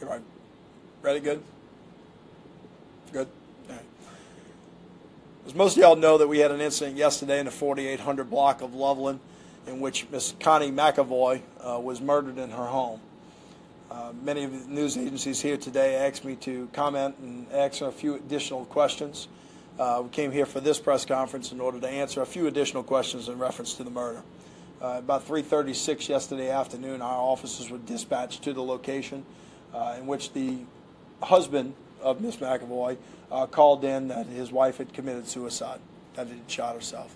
You're right. Ready? Good? Good? All right. As most of y'all know, that we had an incident yesterday in the 4800 block of Loveland in which Miss Connie McAvoy was murdered in her home. Many of the news agencies here today asked me to comment and answer a few additional questions. We came here for this press conference in order to answer a few additional questions in reference to the murder. About 3:36 yesterday afternoon, our officers were dispatched to the location in which the husband of Miss McAvoy called in that his wife had committed suicide, that had shot herself.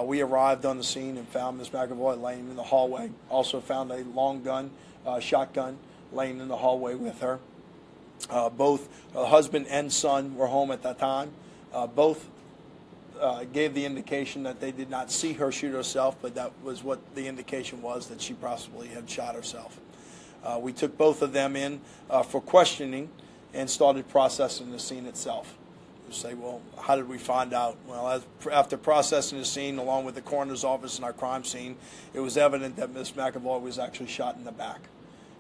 We arrived on the scene and found Miss McAvoy laying in the hallway. Also found a long gun, shotgun, laying in the hallway with her. Both husband and son were home at that time. Both gave the indication that they did not see her shoot herself, but that was what the indication was, that she possibly had shot herself. We took both of them in for questioning and started processing the scene itself. You say, well, how did we find out? Well, after processing the scene along with the coroner's office and our crime scene, it was evident that Miss McAvoy was actually shot in the back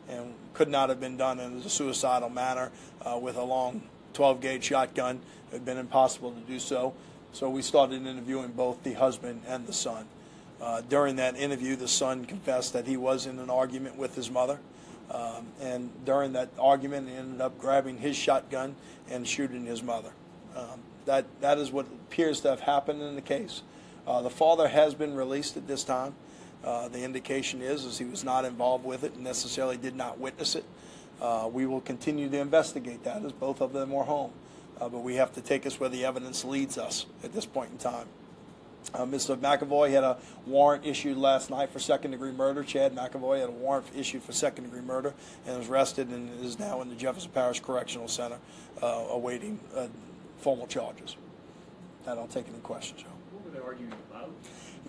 and could not have been done in a suicidal manner with a long 12-gauge shotgun. It had been impossible to do so. So we started interviewing both the husband and the son. During that interview, the son confessed that he was in an argument with his mother. And during that argument, he ended up grabbing his shotgun and shooting his mother. That is what appears to have happened in the case. The father has been released at this time. The indication is he was not involved with it and necessarily did not witness it. We will continue to investigate that as both of them were home. But we have to take us where the evidence leads us at this point in time. Mr. McAvoy had a warrant issued last night for second-degree murder. Chad McAvoy had a warrant issued for second-degree murder and was arrested and is now in the Jefferson Parish Correctional Center awaiting formal charges. I don't take any questions, Joe. What were they arguing about?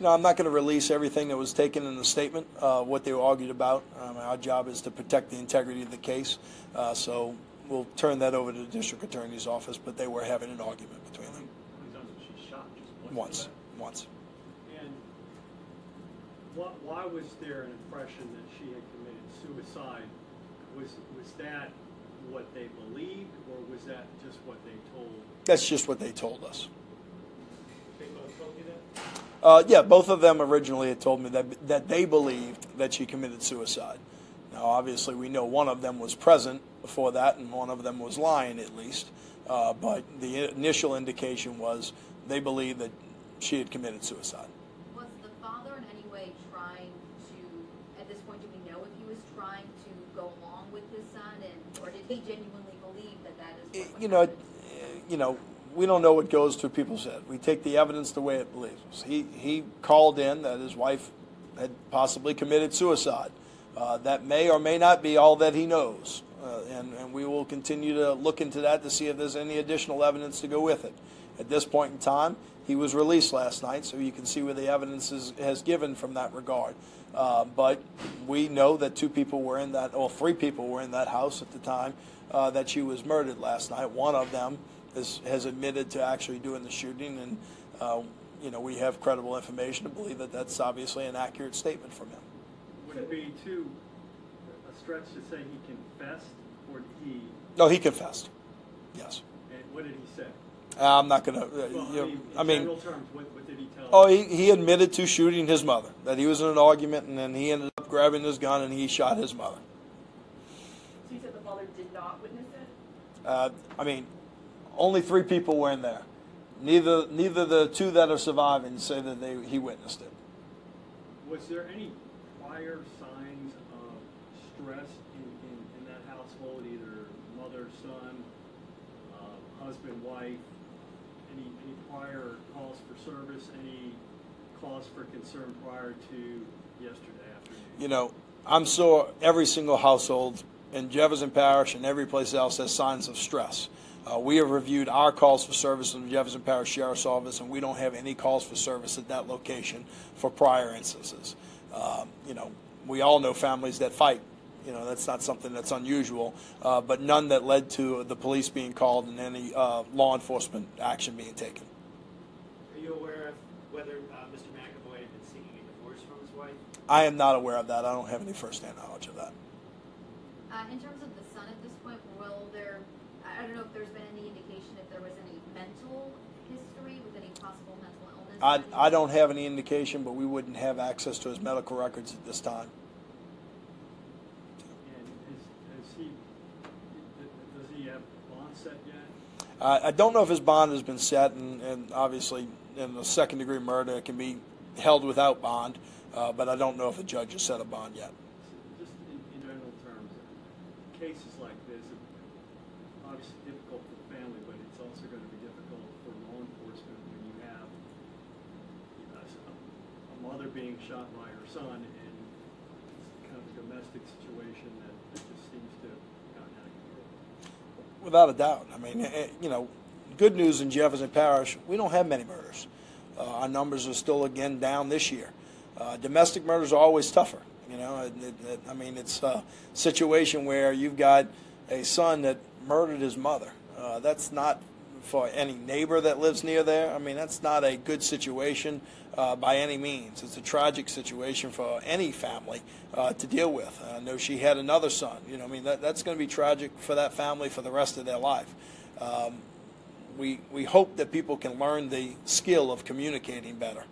I'm not going to release everything that was taken in the statement, what they were argued about. Our job is to protect the integrity of the case, so we'll turn that over to the district attorney's office, but they were having an argument between them. How many times was she shot? Just Once. And why was there an impression that she had committed suicide? Was that what they believed, or was that just what they told? That's just what they told us. They both told you that? Yeah, both of them originally had told me that they believed that she committed suicide. Now, obviously, we know one of them was present before that, and one of them was lying at least. But the initial indication was they believed that she had committed suicide. Was the father in any way trying to, at this point, do we know if he was trying to go along with his son, or did he genuinely believe that is what we don't know what goes through people's head. We take the evidence the way it believes. He called in that his wife had possibly committed suicide. That may or may not be all that he knows. And we will continue to look into that to see if there's any additional evidence to go with it. At this point in time, he was released last night, so you can see where the evidence has given from that regard. But we know that 3 people were in that house at the time that she was murdered last night. One of them has admitted to actually doing the shooting, and we have credible information to believe that that's obviously an accurate statement from him. Would it be too a stretch to say he confessed, or did he? No, he confessed. Yes. And what did he say? I'm not going to. In general terms, what did he tell? Oh, he admitted to shooting his mother. That he was in an argument, and then he ended up grabbing his gun and he shot his mother. So you said the father did not witness it? Only 3 people were in there. Neither the 2 that are surviving say that he witnessed it. Was there any prior signs of stress in that household, either mother, son, husband, wife? Any prior calls for service? Any cause for concern prior to yesterday afternoon? I'm sure every single household in Jefferson Parish and every place else has signs of stress. We have reviewed our calls for service in the Jefferson Parish Sheriff's Office, and we don't have any calls for service at that location for prior instances. We all know families that fight. That's not something that's unusual, but none that led to the police being called and any law enforcement action being taken. Are you aware of whether Mr. McAvoy had been seeking a divorce from his wife? I am not aware of that. I don't have any first-hand knowledge of that. In terms of the son at this if there's been any indication if there was any mental history with any possible mental illness? I don't have any indication, but we wouldn't have access to his medical records at this time. And does he have bond set yet? I don't know if his bond has been set, and obviously in a second-degree murder it can be held without bond, but I don't know if the judge has set a bond yet. Just in general terms, cases like this are obviously difficult for the family, but it's also going to be difficult for law enforcement when you have a mother being shot by her son, and it's kind of a domestic situation that just seems to have gotten out of control. Without a doubt. I mean, good news in Jefferson Parish, we don't have many murders. Our numbers are still, again, down this year. Domestic murders are always tougher. I mean, it's a situation where you've got a son that murdered his mother. That's not for any neighbor that lives near there. I mean, that's not a good situation by any means. It's a tragic situation for any family to deal with. I know she had another son. I mean, that's going to be tragic for that family for the rest of their life. We hope that people can learn the skill of communicating better,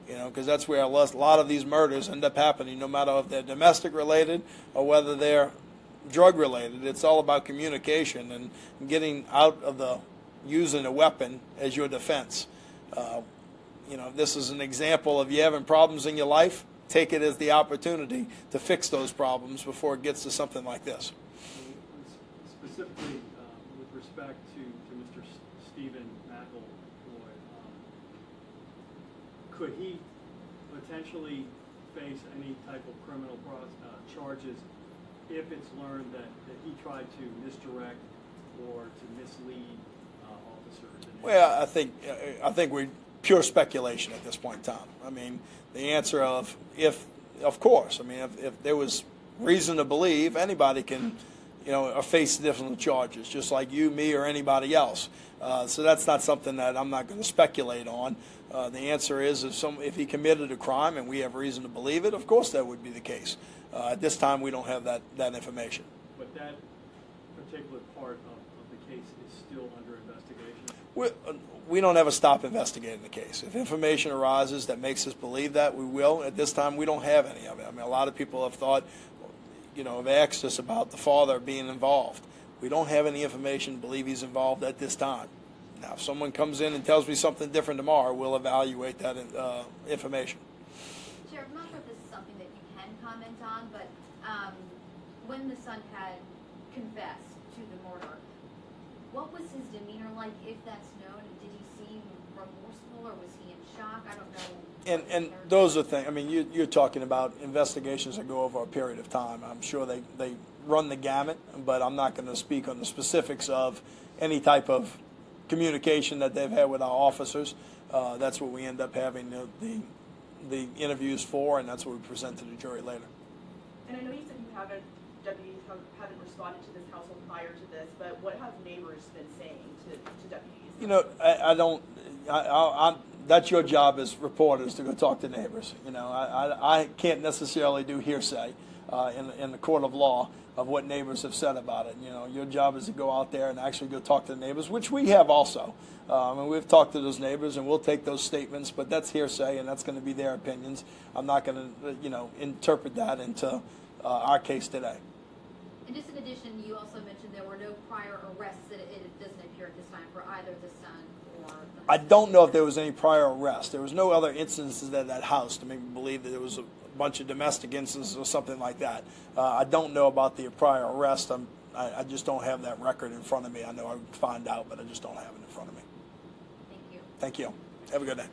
because that's where a lot of these murders end up happening, no matter if they're domestic related or whether they're drug related. It's all about communication and getting out of the using a weapon as your defense. This is an example of you having problems in your life. Take it as the opportunity to fix those problems before it gets to something like this. Specifically, with respect to Mr. Stephen McElroy, could he potentially face any type of criminal charges if it's learned that he tried to misdirect or to mislead officers? Well, I think we're pure speculation at this point in time. I mean, the answer of course. I mean, if there was reason to believe, anybody can, face different charges, just like you, me, or anybody else. So that's not something that I'm not going to speculate on. The answer is if he committed a crime and we have reason to believe it, of course that would be the case. At this time, we don't have that information. But that particular part of the case is still under investigation? We don't ever stop investigating the case. If information arises that makes us believe that, we will. At this time, we don't have any of it. I mean, a lot of people have thought, have asked us about the father being involved. We don't have any information to believe he's involved at this time. Now, if someone comes in and tells me something different tomorrow, we'll evaluate that information. Sheriff, I'm not sure if this is something that you can comment on, but when the son had confessed to the murder, what was his demeanor like, if that's known? Did he seem remorseful, or was he in shock? I don't know. And those are things. I mean, you're talking about investigations that go over a period of time. I'm sure they run the gamut, but I'm not going to speak on the specifics of any type of communication that they've had with our officers. That's what we end up having the interviews for, and that's what we present to the jury later. And I know you said deputies haven't responded to this household prior to this, but what have neighbors been saying to deputies? That's your job as reporters to go talk to neighbors. I can't necessarily do hearsay in the court of law of what neighbors have said about it. Your job is to go out there and actually go talk to the neighbors, which we have also. And we've talked to those neighbors, and we'll take those statements, but that's hearsay, and that's going to be their opinions. I'm not going to, interpret that into our case today. And just in addition, you also mentioned there were no prior arrests, that it doesn't appear at this time, for either the son or the I don't know if there was any prior arrest. There was no other instances at that house to make me believe that there was a bunch of domestic instances or something like that. I don't know about the prior arrest. I just don't have that record in front of me. I know I would find out, but I just don't have it in front of me. Thank you. Thank you. Have a good day.